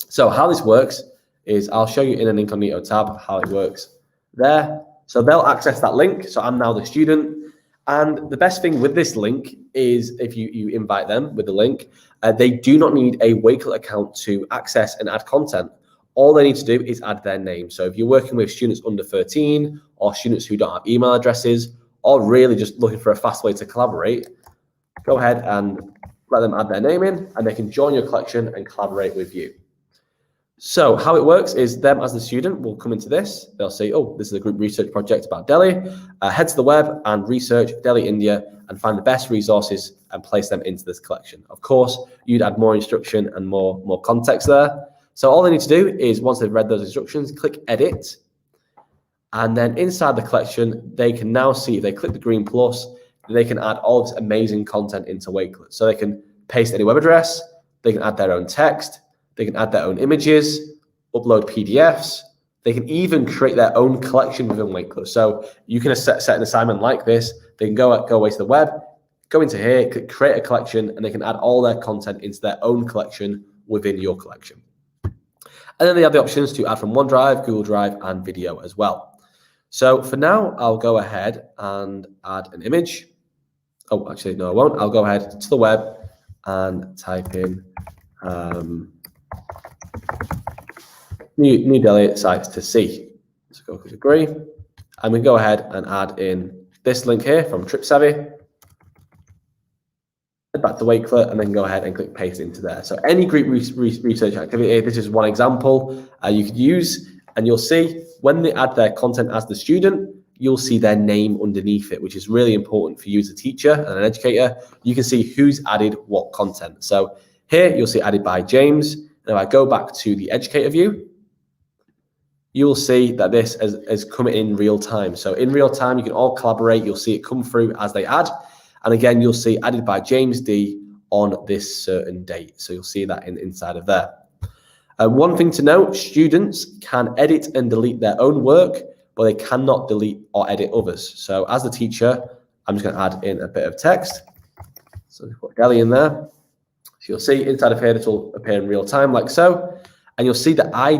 So how this works is I'll show you in an incognito tab how it works there. So they'll access that link. So I'm now the student. And the best thing with this link is if you invite them with the link, they do not need a Wakelet account to access and add content. All they need to do is add their name. So if you're working with students under 13 or students who don't have email addresses, or really just looking for a fast way to collaborate, go ahead and let them add their name in, and they can join your collection and collaborate with you. So how it works is them as the student will come into this. They'll say, oh, this is a group research project about Delhi. Head to the web and research Delhi, India, and find the best resources and place them into this collection. Of course, you'd add more instruction and more context there. So all they need to do is, once they've read those instructions, click edit. And then inside the collection, they can now see, if they click the green plus, they can add all this amazing content into Wakelet. So they can paste any web address, they can add their own text, they can add their own images, upload PDFs. They can even create their own collection within Wakelet. So you can set an assignment like this. They can go away to the web, go into here, click create a collection, and they can add all their content into their own collection within your collection. And then they have the options to add from OneDrive, Google Drive, and video as well. So for now, I'll go ahead and add an image. Oh, actually, no, I won't. I'll go ahead to the web and type in New Delhi sites to see. So go click agree, and we go ahead and add in this link here from TripSavvy. Head back to Wakelet, and then go ahead and click paste into there. So any group research activity, this is one example you could use, and you'll see when they add their content as the student, you'll see their name underneath it, which is really important for you as a teacher and an educator. You can see who's added what content. So here you'll see added by James. And if I go back to the educator view, you'll see that this has come in real time. So in real time, you can all collaborate. You'll see it come through as they add. And again, you'll see added by James D on this certain date. So you'll see that inside of there. One thing to note, students can edit and delete their own work, but they cannot delete or edit others. So as the teacher, I'm just going to add in a bit of text. So we put Delhi in there. So you'll see inside of here, this will appear in real time like so. And you'll see that I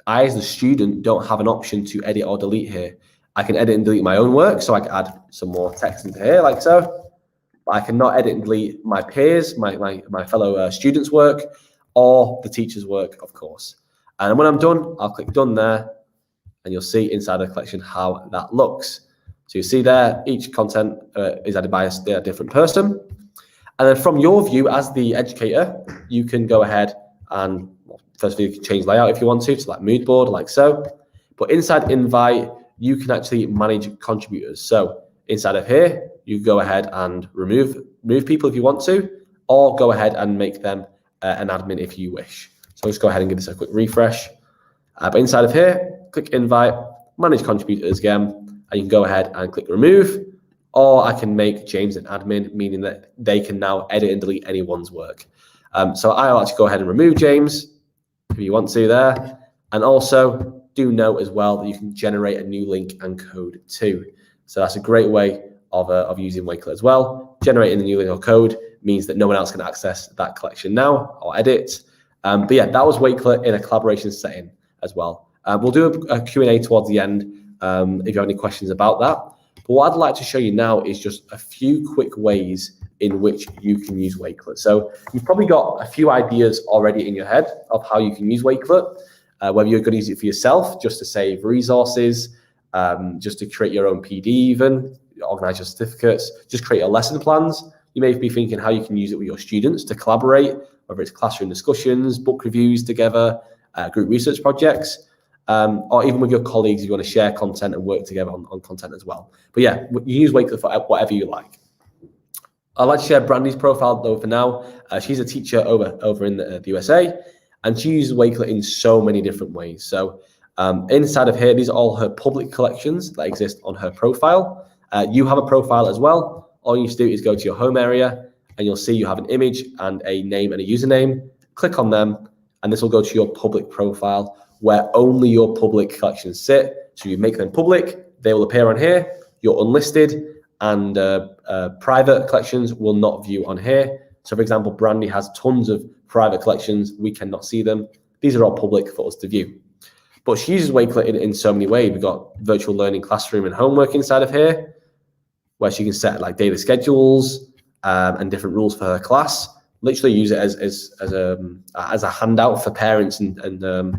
as the student don't have an option to edit or delete here. I can edit and delete my own work, so I can add some more text into here like so. But I cannot edit and delete my peers, my fellow students' work, or the teacher's work, of course. And when I'm done, I'll click done there, and you'll see inside the collection how that looks. So you see there, each content is added by a different person. And then from your view as the educator, you can go ahead and, first of all, you can change layout if you want to like mood board, like so. But inside invite, you can actually manage contributors. So inside of here, you go ahead and remove people if you want to, or go ahead and make them an admin if you wish. So let's go ahead and give this a quick refresh. But inside of here, click invite, manage contributors again, and you can go ahead and click remove, or I can make James an admin, meaning that they can now edit and delete anyone's work. So I'll actually go ahead and remove James if you want to there. And also do note as well that you can generate a new link and code too. So that's a great way of using Wakelet as well. Generating a new link or code means that no one else can access that collection now or edit. But yeah, that was Wakelet in a collaboration setting as well. We'll do a Q&A towards the end if you have any questions about that. But what I'd like to show you now is just a few quick ways in which you can use Wakelet. So you've probably got a few ideas already in your head of how you can use Wakelet. whether you're going to use it for yourself, just to save resources, just to create your own PD even, organize your certificates, just create your lesson plans. You may be thinking how you can use it with your students to collaborate, whether it's classroom discussions, book reviews together, group research projects, or even with your colleagues, you want to share content and work together on content as well. But yeah, you use Wakelet for whatever you like. I'd like to share Brandy's profile though for now. She's a teacher over in the USA, and she uses Wakelet in so many different ways. So inside of here, these are all her public collections that exist on her profile. You have a profile as well. All you need to do is go to your home area, and you'll see you have an image and a name and a username. Click on them, and this will go to your public profile where only your public collections sit. So you make them public, they will appear on here. Your unlisted and private collections will not view on here. So for example, Brandy has tons of private collections. We cannot see them. These are all public for us to view. But she uses Wakelet in so many ways. We've got virtual learning classroom and homework inside of here, where she can set like daily schedules and different rules for her class. Literally use it as a handout for parents and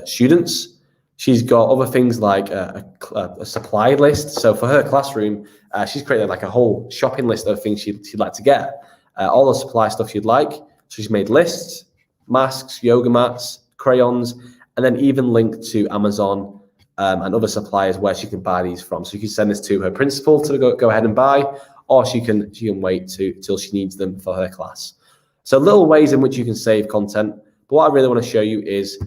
students. She's got other things like a supply list. So for her classroom, she's created like a whole shopping list of things she'd like to get. All the supply stuff she'd like. So she's made lists, masks, yoga mats, crayons, and then even linked to Amazon and other suppliers where she can buy these from. So you can send this to her principal to go ahead and buy, or she can wait till she needs them for her class. So little ways in which you can save content. But what I really want to show you is,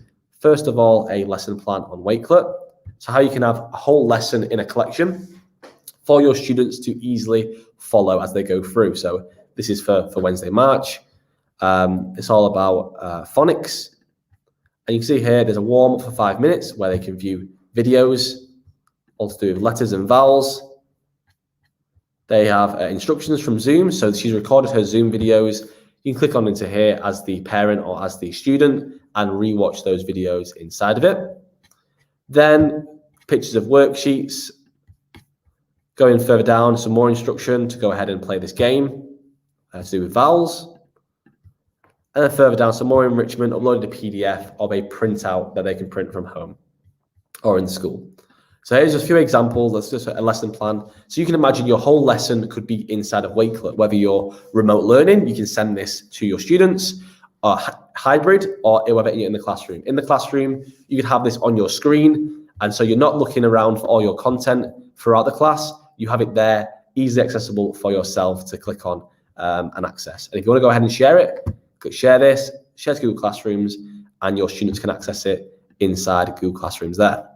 first of all, a lesson plan on Wakelet. So how you can have a whole lesson in a collection for your students to easily follow as they go through. So this is for Wednesday, March. It's all about phonics. And you can see here, there's a warm-up for 5 minutes where they can view videos, all to do with letters and vowels. They have instructions from Zoom. So she's recorded her Zoom videos. You can click on into here as the parent or as the student and rewatch those videos inside of it. Then pictures of worksheets. Going further down, some more instruction to go ahead and play this game to do with vowels. And then further down, some more enrichment, uploaded a PDF of a printout that they can print from home or in school. So here's a few examples. That's just a lesson plan. So you can imagine your whole lesson could be inside of Wakelet. Whether you're remote learning, you can send this to your students, or hybrid, or whether you're in the classroom. In the classroom, you could have this on your screen. And so you're not looking around for all your content throughout the class. You have it there, easily accessible for yourself to click on and access. And if you want to go ahead and share it, click share this, share to Google Classrooms, and your students can access it inside Google Classrooms there.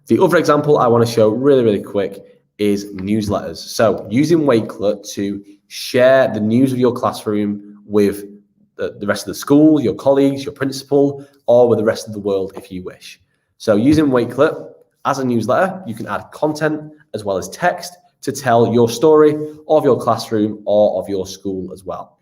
The other example I want to show really, really quick is newsletters. So using Wakelet to share the news of your classroom with the rest of the school, your colleagues, your principal, or with the rest of the world if you wish. So using Wakelet as a newsletter, you can add content as well as text to tell your story of your classroom or of your school as well.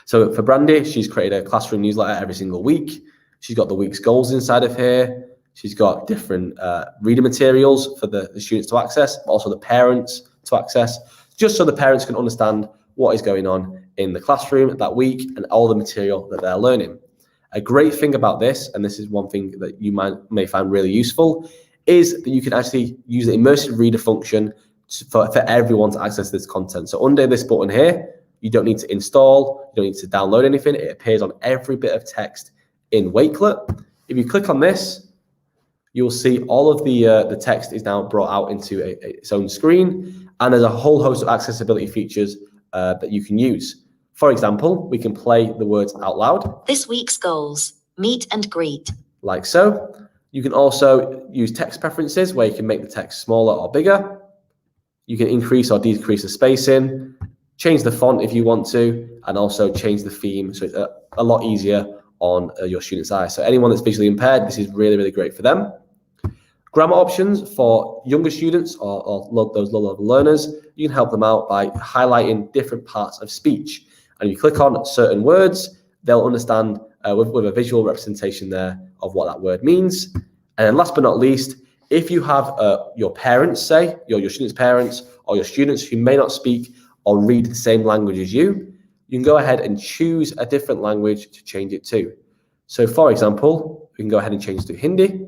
So for Brandy, she's created a classroom newsletter every single week. She's got the week's goals inside of here. She's got different reading materials for the students to access, but also the parents to access, just so the parents can understand what is going on in the classroom that week and all the material that they're learning. A great thing about this, and this is one thing that you may find really useful, is that you can actually use the immersive reader function for everyone to access this content. So under this button here, you don't need to install, you don't need to download anything. It appears on every bit of text in Wakelet. If you click on this, you'll see all of the text is now brought out into its own screen, and there's a whole host of accessibility features that you can use. For example, we can play the words out loud. This week's goals, meet and greet. Like so. You can also use text preferences where you can make the text smaller or bigger. You can increase or decrease the spacing, change the font if you want to, and also change the theme. So it's a lot easier on your students' eyes. So anyone that's visually impaired, this is really, really great for them. Grammar options for younger students or those low-level learners, you can help them out by highlighting different parts of speech. And if you click on certain words, they'll understand with a visual representation there of what that word means. And then last but not least, if you have your parents, say, your students' parents, or your students who may not speak or read the same language as you can go ahead and choose a different language to change it to. So for example, we can go ahead and change to Hindi.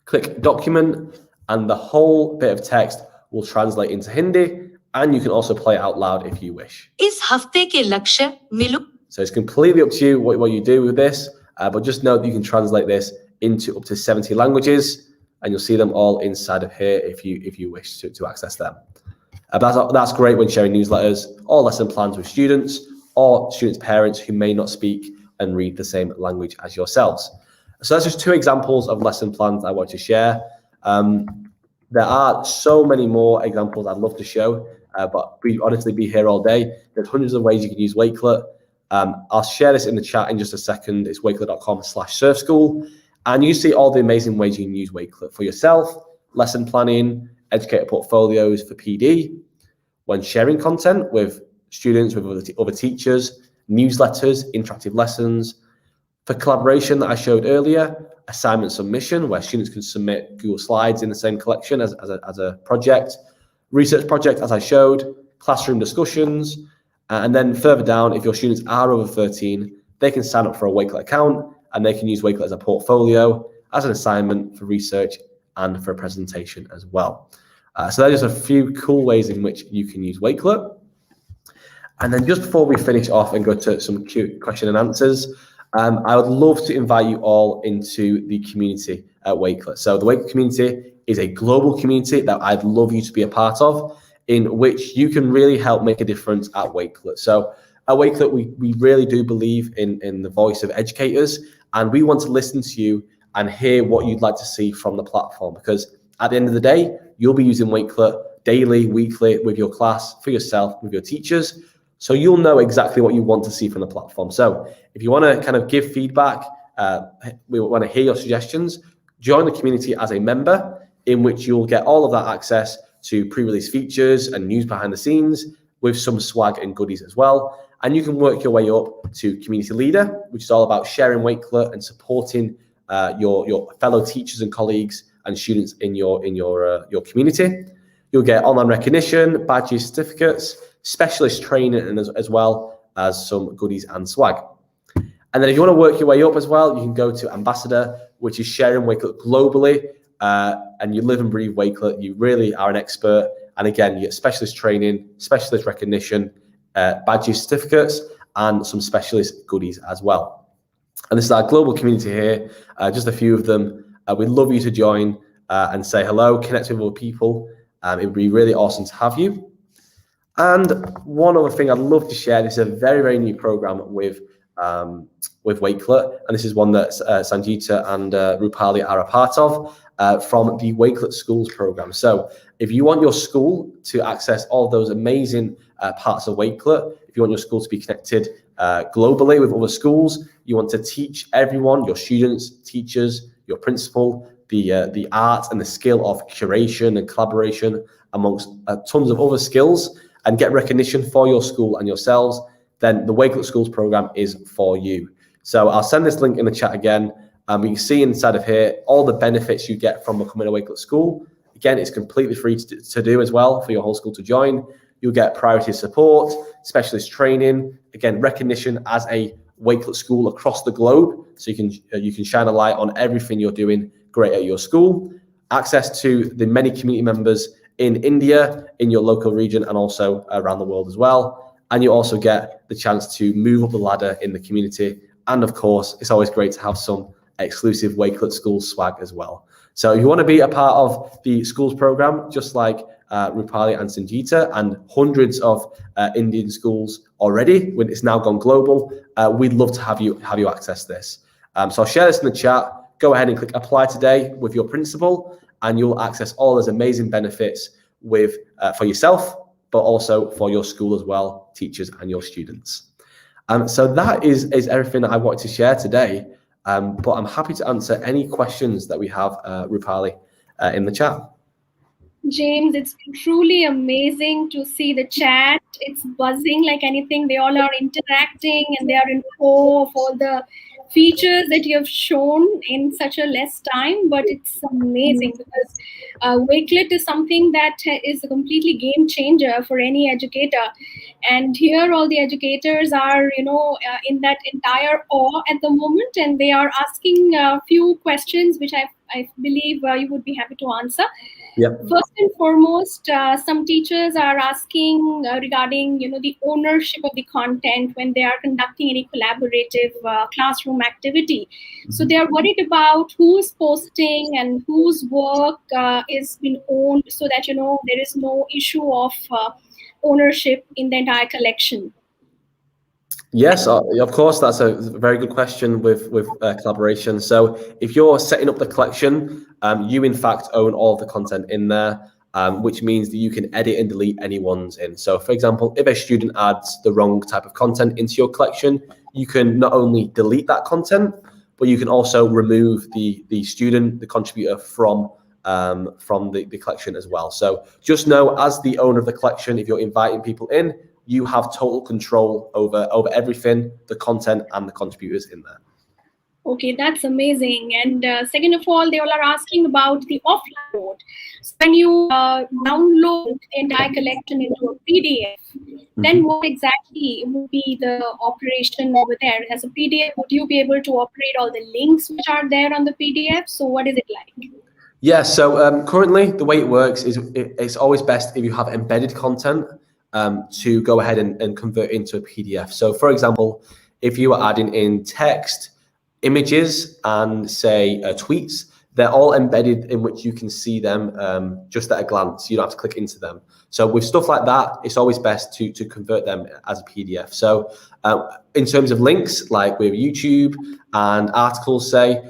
Click document, and the whole bit of text will translate into Hindi, and you can also play it out loud if you wish. इस हफ्ते के लक्ष्य मिलू So it's completely up to you what you do with this, but just know that you can translate this into up to 70 languages, and you'll see them all inside of here if you wish to access them. That's great when sharing newsletters or lesson plans with students or students' parents who may not speak and read the same language as yourselves. So that's just two examples of lesson plans I want to share. There are so many more examples I'd love to show, but we honestly be here all day. There's hundreds of ways you can use Wakelet. I'll share this in the chat in just a second. It's wakelet.com/surfschool. And you see all the amazing ways you can use Wakelet for yourself, lesson planning, educator portfolios for PD, when sharing content with students, with other teachers, newsletters, interactive lessons, for collaboration that I showed earlier, assignment submission, where students can submit Google Slides in the same collection as a project, research project, as I showed, classroom discussions, and then further down, if your students are over 13, they can sign up for a Wakelet account, and they can use Wakelet as a portfolio, as an assignment for research, and for a presentation as well. So that is a few cool ways in which you can use Wakelet. And then just before we finish off and go to some cute question and answers, I would love to invite you all into the community at Wakelet. So the Wakelet community is a global community that I'd love you to be a part of, in which you can really help make a difference at Wakelet. So at Wakelet, we really do believe in the voice of educators, and we want to listen to you and hear what you'd like to see from the platform, because at the end of the day, you'll be using Wakelet daily, weekly, with your class, for yourself, with your teachers. So you'll know exactly what you want to see from the platform. So if you want to kind of give feedback, we want to hear your suggestions, join the community as a member, in which you'll get all of that access to pre-release features and news behind the scenes, with some swag and goodies as well. And you can work your way up to community leader, which is all about sharing Wakelet and supporting your fellow teachers and colleagues and students in your community. You'll get online recognition, badges, certificates, specialist training, and as well as some goodies and swag. And then if you want to work your way up as well, you can go to Ambassador, which is sharing Wakelet globally, and you live and breathe Wakelet. You really are an expert. And again, you get specialist training, specialist recognition, badges, certificates, and some specialist goodies as well. And this is our global community here, just a few of them. We'd love you to join and say hello, connect with other people. It would be really awesome to have you. And one other thing I'd love to share, this is a very, very new program with Wakelet, and this is one that Sangeeta and Rupali are a part of, from the Wakelet Schools program. So if you want your school to access all of those amazing parts of Wakelet, if you want your school to be connected globally with other schools, you want to teach everyone, your students, teachers, your principal, the art and the skill of curation and collaboration amongst tons of other skills, and get recognition for your school and yourselves, then the Wakelet Schools program is for you. So I'll send this link in the chat again. You can see inside of here all the benefits you get from becoming a Wakelet school. Again, it's completely free to do as well for your whole school to join. You'll get priority support, specialist training, again, recognition as a Wakelet school across the globe, so you can shine a light on everything you're doing great at your school. Access to the many community members in India, in your local region, and also around the world as well. And you also get the chance to move up the ladder in the community. And of course, it's always great to have some exclusive Wakelet Schools swag as well. So if you want to be a part of the schools program, just like Rupali and Sangeeta and hundreds of Indian schools already, when it's now gone global, we'd love to have you access this. So I'll share this in the chat. Go ahead and click apply today with your principal, and you'll access all those amazing benefits with for yourself, but also for your school as well, teachers and your students. So that is everything that I wanted to share today. But I'm happy to answer any questions that we have, Rupali, in the chat. James, it's truly amazing to see the chat. It's buzzing like anything. They all are interacting, and they are in awe of all the features that you have shown in such a less time, but it's amazing because Wakelet is something that is a completely game changer for any educator. And here all the educators are, in that entire awe at the moment, and they are asking a few questions, which I believe you would be happy to answer. Yep. First and foremost, some teachers are asking regarding, the ownership of the content when they are conducting any collaborative classroom activity. So they are worried about who's posting and whose work is being owned, so that there is no issue of ownership in the entire collection. Yes, of course, that's a very good question with collaboration. So if you're setting up the collection, you in fact own all of the content in there, which means that you can edit and delete anyone's in. So for example, if a student adds the wrong type of content into your collection, you can not only delete that content, but you can also remove the student, the contributor from the collection as well. So just know, as the owner of the collection, if you're inviting people in, you have total control over everything, the content and the contributors in there. Okay, that's amazing. And second of all, they all are asking about the offline mode. So when you download the entire collection into a PDF, then what exactly would be the operation over there? As a PDF, would you be able to operate all the links which are there on the PDF? So what is it like? Yeah, so currently the way it works is it's always best if you have embedded content to go ahead and convert into a PDF. So for example, if you are adding in text, images, and say tweets, they're all embedded in which you can see them just at a glance. You don't have to click into them. So with stuff like that, it's always best to convert them as a PDF. So in terms of links, like with YouTube and articles, say,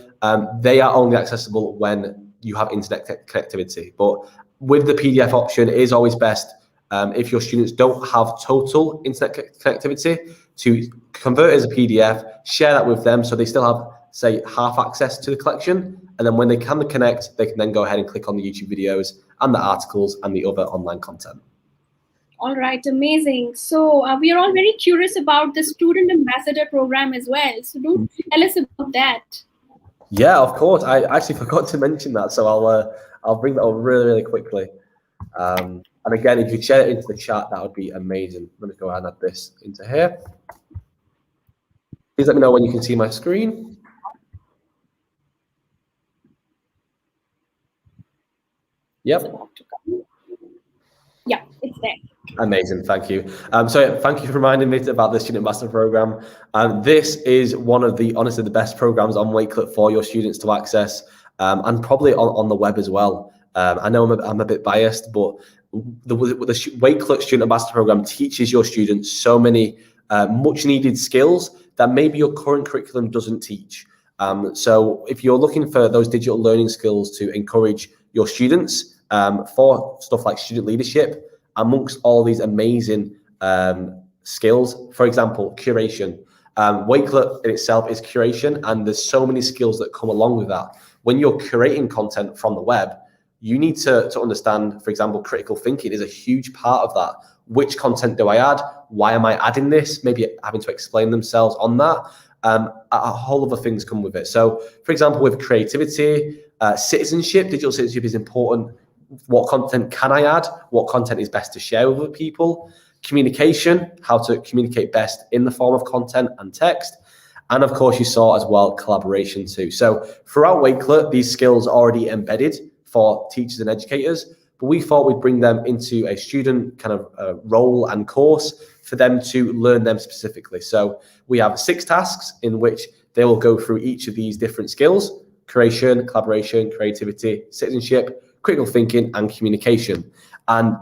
they are only accessible when you have internet connectivity. But with the PDF option, it is always best if your students don't have total internet connectivity, to convert it as a PDF, share that with them so they still have, say, half access to the collection. And then when they can connect, they can then go ahead and click on the YouTube videos and the articles and the other online content. All right, amazing. So we are all very curious about the Student Ambassador program as well. So do tell us about that. Yeah, of course. I actually forgot to mention that, so I'll bring that up really, really quickly. And again, if you share it into the chat, that would be amazing. Let me go ahead and add this into here. Please let me know when you can see my screen. Yep. Yeah, it's there. Amazing, thank you. So thank you for reminding me about the Student Ambassador Program. This is one of honestly the best programs on Wakelet for your students to access, and probably on the web as well. I know I'm a bit biased, but the Wakelet Student Ambassador Program teaches your students so many much needed skills that maybe your current curriculum doesn't teach. So if you're looking for those digital learning skills to encourage your students for stuff like student leadership, amongst all these amazing skills, for example, curation. Wakelet in itself is curation, and there's so many skills that come along with that. When you're curating content from the web, you need to understand, for example, critical thinking is a huge part of that. Which content do I add? Why am I adding this? Maybe having to explain themselves on that. A whole other things come with it. So, for example, with creativity, citizenship, digital citizenship is important. What content can I add? What content is best to share with other people? Communication, how to communicate best in the form of content and text. And of course, you saw as well collaboration too. So throughout Wakelet, these skills are already embedded for teachers and educators, but we thought we'd bring them into a student kind of role and course for them to learn them specifically. So we have 6 tasks in which they will go through each of these different skills: creation, collaboration, creativity, citizenship, critical thinking, and communication. And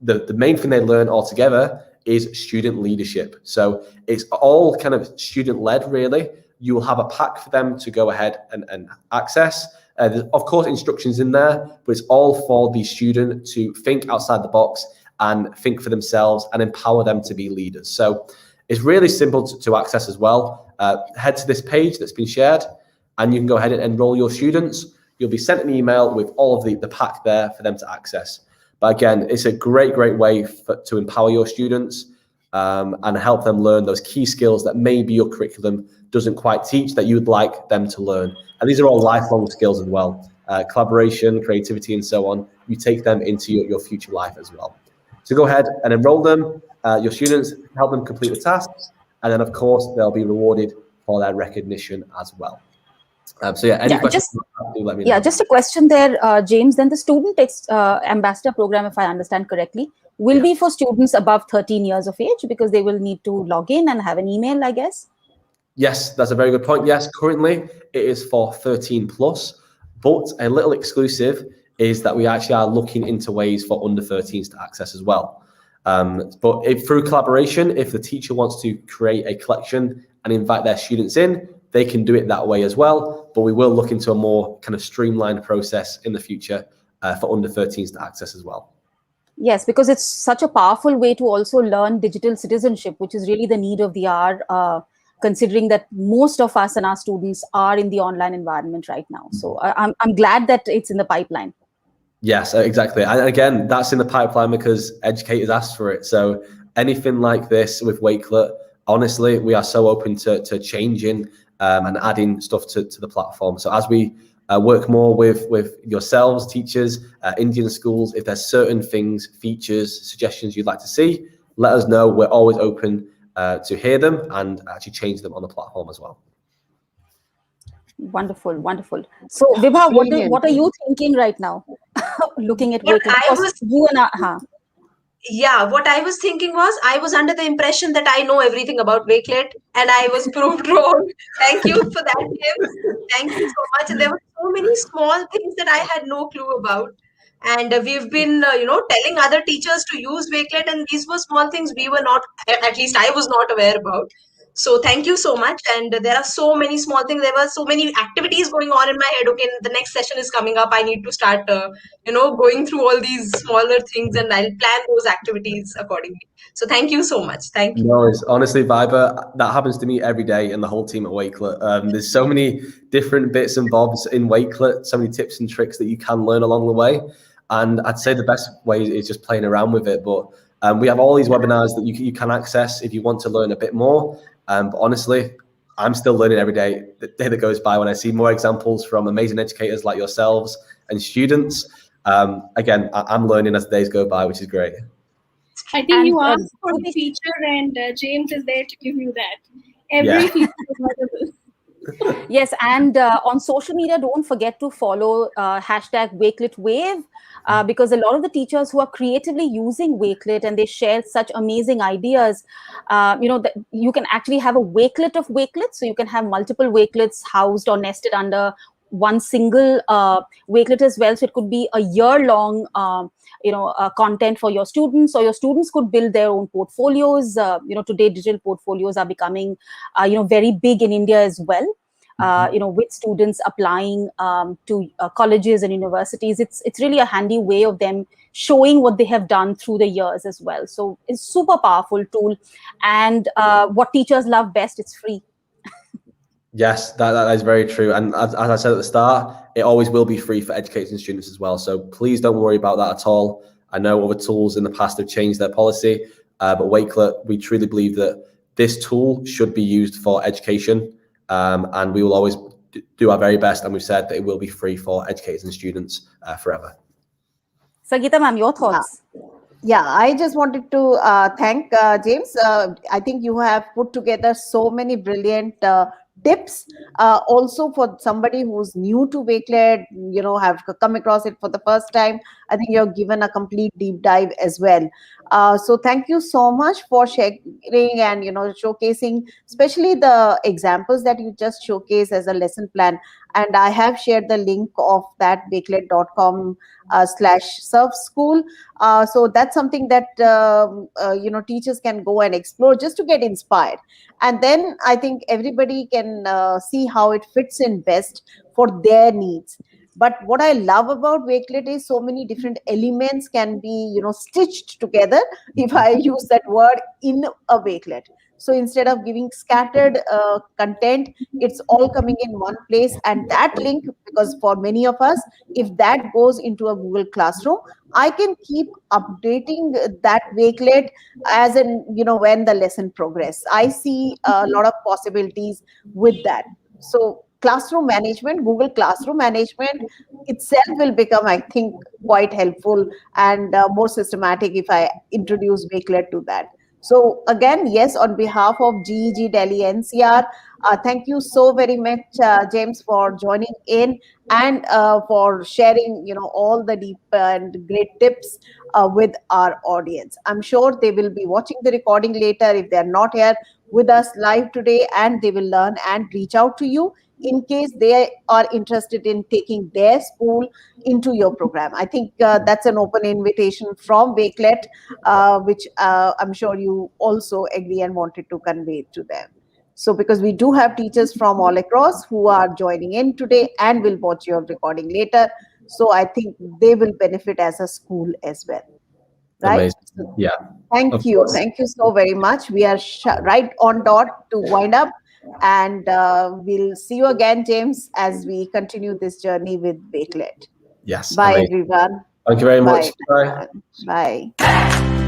the main thing they learn altogether is student leadership. So it's all kind of student-led, really. You will have a pack for them to go ahead and access. There's, of course, instructions in there, but it's all for the student to think outside the box and think for themselves and empower them to be leaders. So it's really simple to access as well. Head to this page that's been shared, and you can go ahead and enroll your students. You'll be sent an email with all of the pack there for them to access. But again, it's a great way to empower your students. and help them learn those key skills that maybe your curriculum doesn't quite teach that you would like them to learn. And these are all lifelong skills as well. Collaboration, creativity, and so on. You take them into your future life as well. So go ahead and enroll them, your students, help them complete the tasks, and then of course they'll be rewarded for their recognition as well. So yeah, any questions? Do let me know. Yeah, just a question there, James. Then the student ambassador program, if I understand correctly, will be for students above 13 years of age, because they will need to log in and have an email, I guess. Yes, that's a very good point. Yes, currently it is for 13 plus, but a little exclusive is that we actually are looking into ways for under 13s to access as well. But through collaboration, if the teacher wants to create a collection and invite their students in, they can do it that way as well. But we will look into a more kind of streamlined process in the future for under 13s to access as well. Yes, because it's such a powerful way to also learn digital citizenship, which is really the need of the hour, considering that most of us and our students are in the online environment right now. So I'm glad that it's in the pipeline. Yes, exactly. And again, that's in the pipeline because educators asked for it. So anything like this with Wakelet, honestly, we are so open to changing and adding stuff to the platform. So as we work more with yourselves, teachers, Indian schools, if there's certain things, features, suggestions you'd like to see, let us know. We're always open to hear them and actually change them on the platform as well. Wonderful, wonderful. So Vibha, what are you thinking right now? Looking at Wakelet, Yeah, what I was thinking was I was under the impression that I know everything about Wakelet, and I was proved wrong. Thank you for that, James. Thank you so much. And there were so many small things that I had no clue about. And we've been, telling other teachers to use Wakelet, and these were small things we were not, at least I was not aware about. So thank you so much. And there are so many small things. There were so many activities going on in my head. Okay, the next session is coming up. I need to start, going through all these smaller things, and I'll plan those activities accordingly. So thank you so much. Thank you. No, it's honestly, Viber, that happens to me every day and the whole team at Wakelet. There's so many different bits and bobs in Wakelet, so many tips and tricks that you can learn along the way. And I'd say the best way is just playing around with it. But we have all these webinars that you can access if you want to learn a bit more. But honestly, I'm still learning every day. The day that goes by when I see more examples from amazing educators like yourselves and students. Again, I'm learning as the days go by, which is great. I think you asked for the feature, and James is there to give you that. Every feature is available. Yes, and on social media, don't forget to follow hashtag Wakelet Wave, because a lot of the teachers who are creatively using Wakelet and they share such amazing ideas, that you can actually have a Wakelet of Wakelets. So you can have multiple Wakelets housed or nested under one single Wakelet as well. So it could be a year-long, content for your students, or your students could build their own portfolios. Today digital portfolios are becoming, very big in India as well. With students applying to colleges and universities, it's really a handy way of them showing what they have done through the years as well. So it's super powerful tool, and what teachers love best, it's free. Yes, that is very true. And as I said at the start, it always will be free for educators and students as well. So please don't worry about that at all. I know other tools in the past have changed their policy, but Wakelet, we truly believe that this tool should be used for education, and we will always do our very best. And we've said that it will be free for educators and students forever. Sangeeta ma'am, your thoughts? Yeah, I just wanted to thank James. I think you have put together so many brilliant tips. Also for somebody who's new to Wakelet, have come across it for the first time, I think you're given a complete deep dive as well. So thank you so much for sharing and showcasing, especially the examples that you just showcased as a lesson plan. And I have shared the link of that wakelet.com/surf school. So that's something that teachers can go and explore just to get inspired. And then I think everybody can see how it fits in best for their needs. But what I love about Wakelet is so many different elements can be, stitched together, if I use that word, in a Wakelet. So instead of giving scattered content, it's all coming in one place. And that link, because for many of us, if that goes into a Google Classroom, I can keep updating that Wakelet as in, when the lesson progress. I see a lot of possibilities with that. So classroom management, Google Classroom management itself will become, I think, quite helpful and more systematic if I introduce Wakelet to that. So again, yes, on behalf of GEG Delhi NCR, thank you so very much, James, for joining in and for sharing, all the deep and great tips with our audience. I'm sure they will be watching the recording later if they're not here with us live today, and they will learn and reach out to you in case they are interested in taking their school into your program. I think that's an open invitation from Wakelet, which I'm sure you also agree and wanted to convey to them. So because we do have teachers from all across who are joining in today and will watch your recording later. So I think they will benefit as a school as well. Right? Amazing. So Yeah. thank you. Thank you so very much. We are right on dot to wind up. And we'll see you again, James, as we continue this journey with Wakelet. Yes. Bye, Amazing. everyone. Thank you very Bye. much. Bye. Bye.